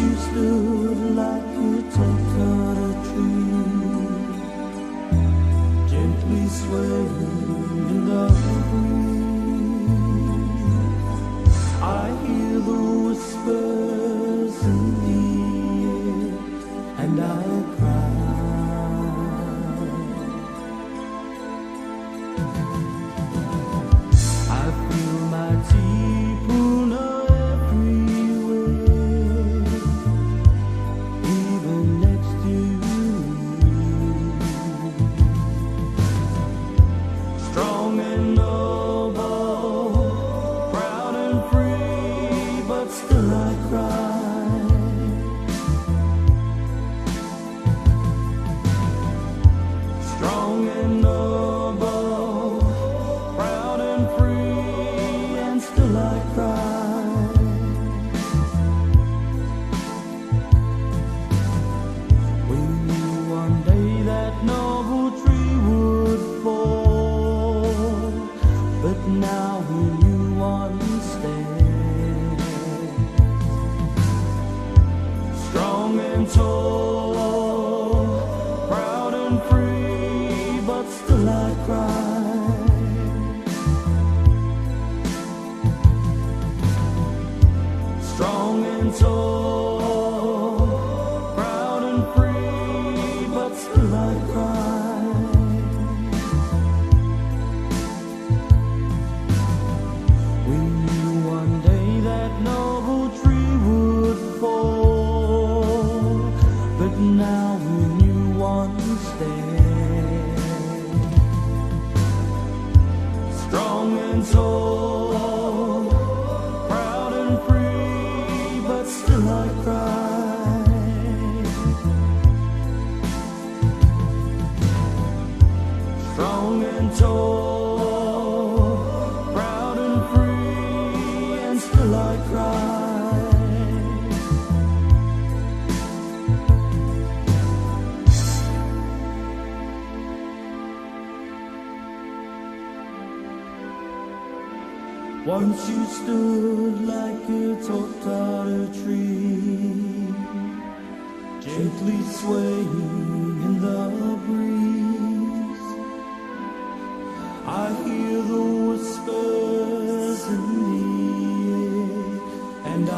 you stood like a tall tree, gently swaying in the breeze. I hear the whispers in the air, and I cry. I feel my deep strong and noble, proud and free, but still I cry. Strong and noble, proud and free, and still I cry. We knew one day that noble tree would fall, but now we knew one stand, strong and tall, proud and free, but still I cry. Strong and tall, proud and free, but still I cry. We knew one day that noble tree would fall, but now we knew one stand, strong and tall, proud and free, but still I cry. Strong and tall, proud and free, and still I cry. Once you stood like a tall tree, gently swaying in the breeze. I hear the whispers in the air, and I